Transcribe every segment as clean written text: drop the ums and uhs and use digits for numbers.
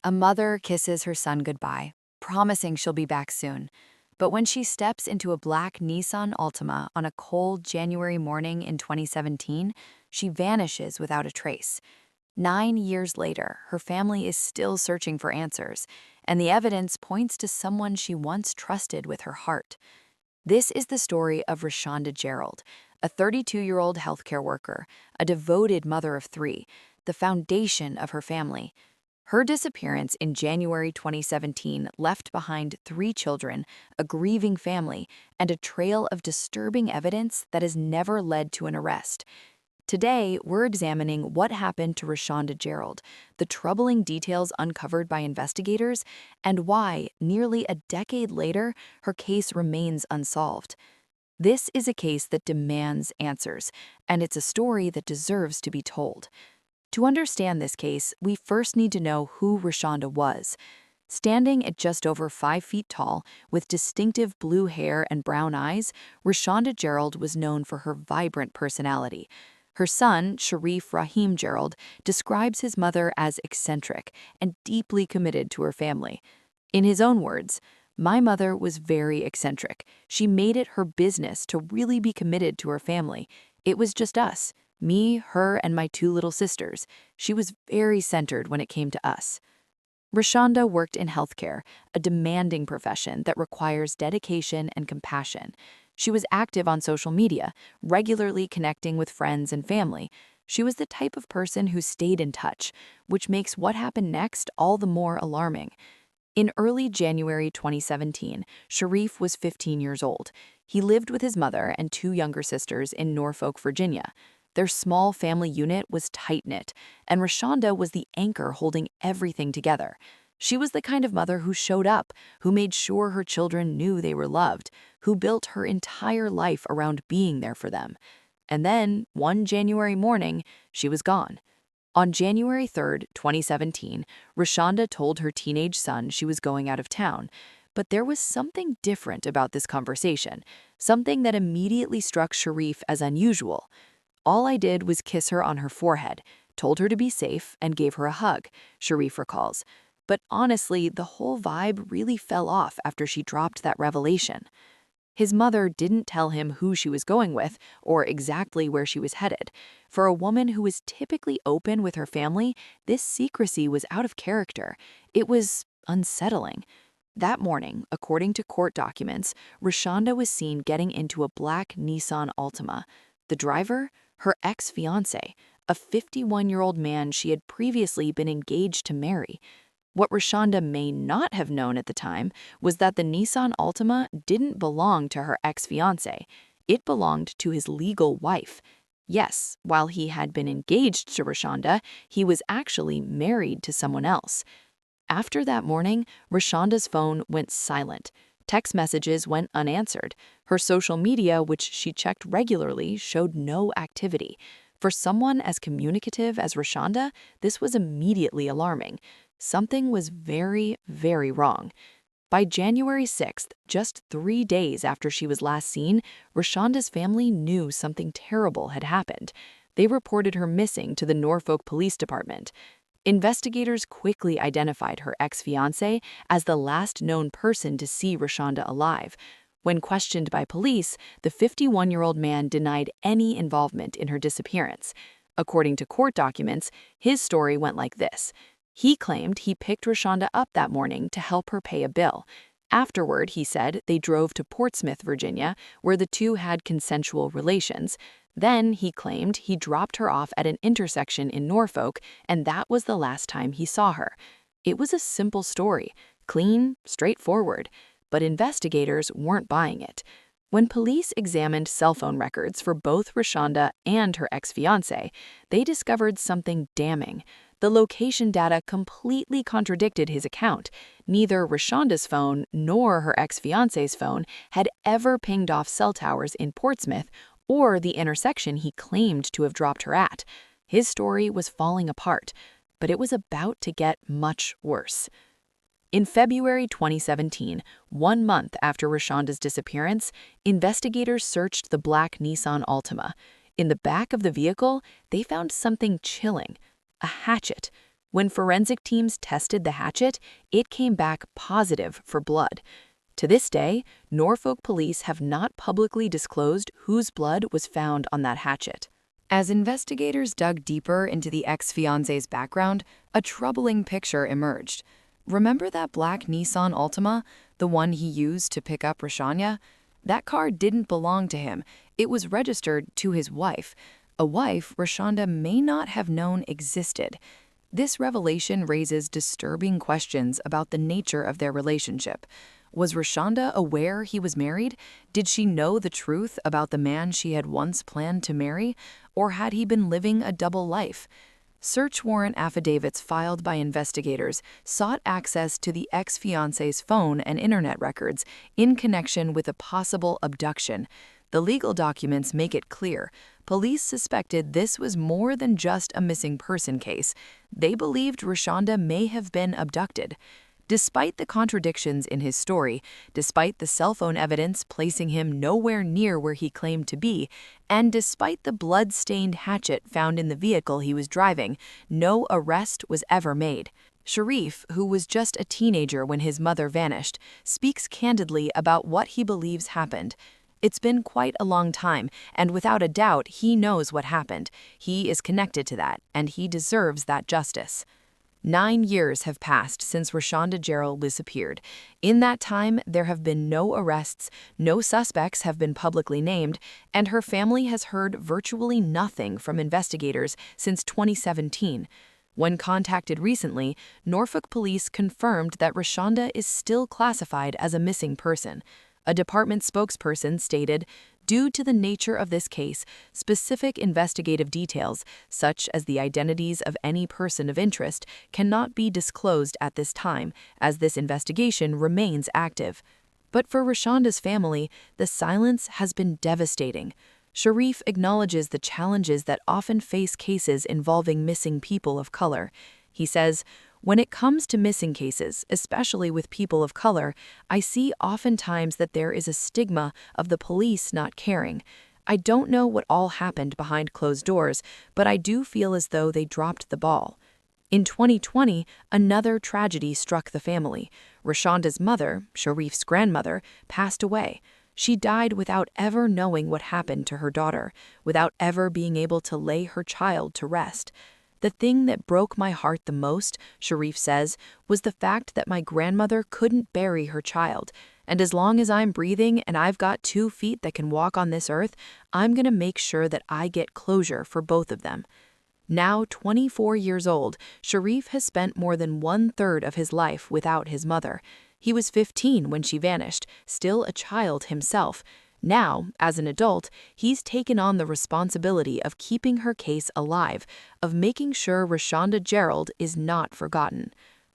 A mother kisses her son goodbye, promising she'll be back soon. But when she steps into a black Nissan Altima on a cold January morning in 2017, she vanishes without a trace. 9 years later, her family is still searching for answers, and the evidence points to someone she once trusted with her heart. This is the story of Reshaunda Gerald, a 32-year-old healthcare worker, a devoted mother of three, the foundation of her family. Her disappearance in January 2017 left behind three children, a grieving family, and a trail of disturbing evidence that has never led to an arrest. Today, we're examining what happened to Reshaunda Gerald, the troubling details uncovered by investigators, and why, nearly a decade later, her case remains unsolved. This is a case that demands answers, and it's a story that deserves to be told. To understand this case, we first need to know who Reshaunda was. Standing at just over 5 feet tall, with distinctive blue hair and brown eyes, Reshaunda Gerald was known for her vibrant personality. Her son, Sharif Rahim Gerald, describes his mother as eccentric and deeply committed to her family. In his own words, "My mother was very eccentric. She made it her business to really be committed to her family. It was just us, me, her, and my two little sisters. She was very centered when it came to us." Reshaunda worked in healthcare, a demanding profession that requires dedication and compassion. She was active on social media, regularly connecting with friends and family. She was the type of person who stayed in touch, which makes what happened next all the more alarming. In early January 2017, Sharif was 15 years old. He lived with his mother and two younger sisters in Norfolk, Virginia. Their small family unit was tight-knit, and Reshaunda was the anchor holding everything together. She was the kind of mother who showed up, who made sure her children knew they were loved, who built her entire life around being there for them. And then, one January morning, she was gone. On January 3, 2017, Reshaunda told her teenage son she was going out of town. But there was something different about this conversation, something that immediately struck Sharif as unusual. "All I did was kiss her on her forehead, told her to be safe, and gave her a hug," Sharif recalls. But honestly, the whole vibe really fell off after she dropped that revelation. His mother didn't tell him who she was going with or exactly where she was headed. For a woman who was typically open with her family, this secrecy was out of character. It was unsettling. That morning, according to court documents, Reshaunda was seen getting into a black Nissan Altima. The driver? Her ex-fiancé, a 51-year-old man she had previously been engaged to marry. What Reshaunda may not have known at the time was that the Nissan Altima didn't belong to her ex-fiancé. It belonged to his legal wife. Yes, while he had been engaged to Reshaunda, he was actually married to someone else. After that morning, Reshaunda's phone went silent. Text messages went unanswered. Her social media, which she checked regularly, showed no activity. For someone as communicative as Reshaunda, this was immediately alarming. Something was very, very wrong. By January 6th, just 3 days after she was last seen, Reshaunda's family knew something terrible had happened. They reported her missing to the Norfolk Police Department. Investigators quickly identified her ex-fiancé as the last known person to see Reshaunda alive. When questioned by police, the 51-year-old man denied any involvement in her disappearance. According to court documents, his story went like this. He claimed he picked Reshaunda up that morning to help her pay a bill. Afterward, he said, they drove to Portsmouth, Virginia, where the two had consensual relations. Then, he claimed he dropped her off at an intersection in Norfolk, and that was the last time he saw her. It was a simple story, clean, straightforward, but investigators weren't buying it. When police examined cell phone records for both Reshaunda and her ex-fiancé, they discovered something damning. The location data completely contradicted his account. Neither Reshaunda's phone nor her ex-fiancé's phone had ever pinged off cell towers in Portsmouth or the intersection he claimed to have dropped her at. His story was falling apart, but it was about to get much worse. In February 2017, 1 month after Reshaunda's disappearance, investigators searched the black Nissan Altima. In the back of the vehicle, they found something chilling: a hatchet. When forensic teams tested the hatchet, it came back positive for blood. To this day, Norfolk police have not publicly disclosed whose blood was found on that hatchet. As investigators dug deeper into the ex-fiancé's background, a troubling picture emerged. Remember that black Nissan Altima, the one he used to pick up Reshaunda? That car didn't belong to him. It was registered to his wife, a wife Reshaunda may not have known existed. This revelation raises disturbing questions about the nature of their relationship. Was Reshaunda aware he was married? Did she know the truth about the man she had once planned to marry? Or had he been living a double life? Search warrant affidavits filed by investigators sought access to the ex-fiancé's phone and internet records in connection with a possible abduction. The legal documents make it clear police suspected this was more than just a missing person case. They believed Reshaunda may have been abducted. Despite the contradictions in his story, despite the cell phone evidence placing him nowhere near where he claimed to be, and despite the blood-stained hatchet found in the vehicle he was driving, no arrest was ever made. Sharif, who was just a teenager when his mother vanished, speaks candidly about what he believes happened. It's been quite a long time, and without a doubt, he knows what happened. He is connected to that, and he deserves that justice. 9 years have passed since Reshaunda Gerald disappeared. In that time, there have been no arrests, no suspects have been publicly named, and her family has heard virtually nothing from investigators since 2017. When contacted recently, Norfolk police confirmed that Reshaunda is still classified as a missing person. A department spokesperson stated, "Due to the nature of this case, specific investigative details, such as the identities of any person of interest, cannot be disclosed at this time, as this investigation remains active." But for Reshaunda's family, the silence has been devastating. Sharif acknowledges the challenges that often face cases involving missing people of color. He says, "When it comes to missing cases, especially with people of color, I see oftentimes that there is a stigma of the police not caring. I don't know what all happened behind closed doors, but I do feel as though they dropped the ball." In 2020, another tragedy struck the family. Reshaunda's mother, Sharif's grandmother, passed away. She died without ever knowing what happened to her daughter, without ever being able to lay her child to rest. "The thing that broke my heart the most," Sharif says, "was the fact that my grandmother couldn't bury her child. And as long as I'm breathing and I've got 2 feet that can walk on this earth, I'm going to make sure that I get closure for both of them." Now 24 years old, Sharif has spent more than 1/3 of his life without his mother. He was 15 when she vanished, still a child himself. Now, as an adult, he's taken on the responsibility of keeping her case alive, of making sure Reshaunda Gerald is not forgotten.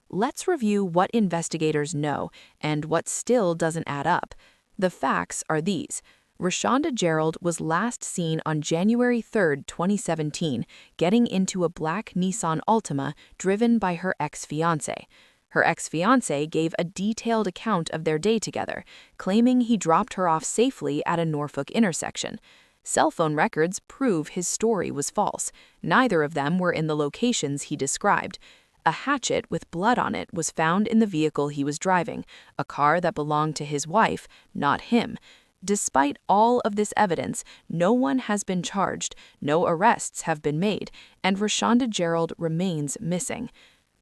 Let's review what investigators know and what still doesn't add up. The facts are these. Reshaunda Gerald was last seen on January 3, 2017, getting into a black Nissan Altima driven by her ex-fiancé. Her ex-fiancé gave a detailed account of their day together, claiming he dropped her off safely at a Norfolk intersection. Cell phone records prove his story was false. Neither of them were in the locations he described. A hatchet with blood on it was found in the vehicle he was driving, a car that belonged to his wife, not him. Despite all of this evidence, no one has been charged, no arrests have been made, and Reshaunda Gerald remains missing.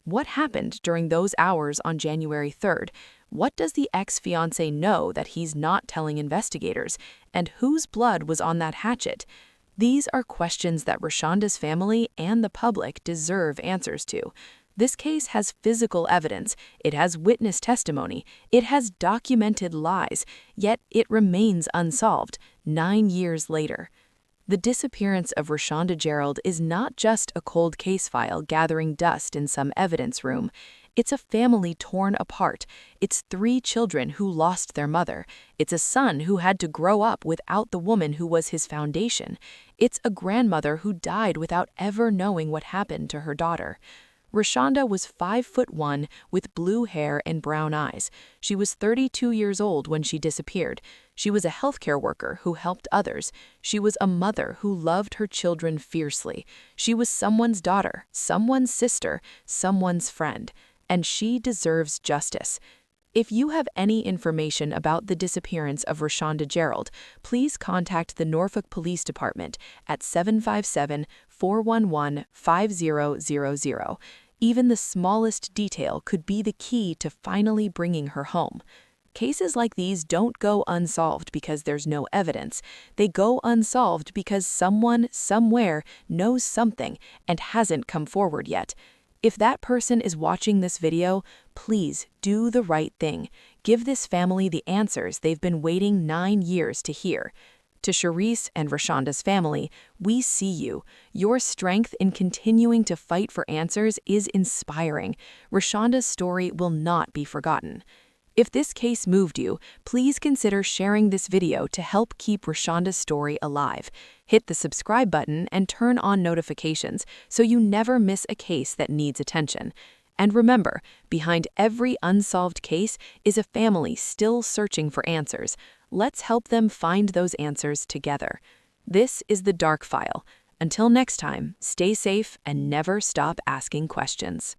What happened during those hours on January 3rd? What does the ex-fiancé know that he's not telling investigators? And whose blood was on that hatchet? These are questions that Reshaunda's family and the public deserve answers to. This case has physical evidence, it has witness testimony, it has documented lies, yet it remains unsolved 9 years later. The disappearance of Reshaunda Gerald is not just a cold case file gathering dust in some evidence room. It's a family torn apart. It's 3 children who lost their mother. It's a son who had to grow up without the woman who was his foundation. It's a grandmother who died without ever knowing what happened to her daughter. Reshaunda was 5'1" with blue hair and brown eyes. She was 32 years old when she disappeared. She was a healthcare worker who helped others. She was a mother who loved her children fiercely. She was someone's daughter, someone's sister, someone's friend. And she deserves justice. If you have any information about the disappearance of Reshaunda Gerald, please contact the Norfolk Police Department at 757-411-5000. Even the smallest detail could be the key to finally bringing her home. Cases like these don't go unsolved because there's no evidence. They go unsolved because someone, somewhere, knows something and hasn't come forward yet. If that person is watching this video, please do the right thing. Give this family the answers they've been waiting 9 years to hear. To Charisse and Reshaunda's family, we see you. Your strength in continuing to fight for answers is inspiring. Reshaunda's story will not be forgotten. If this case moved you, please consider sharing this video to help keep Reshaunda's story alive. Hit the subscribe button and turn on notifications so you never miss a case that needs attention. And remember, behind every unsolved case is a family still searching for answers. Let's help them find those answers together. This is the Dark File. Until next time, stay safe and never stop asking questions.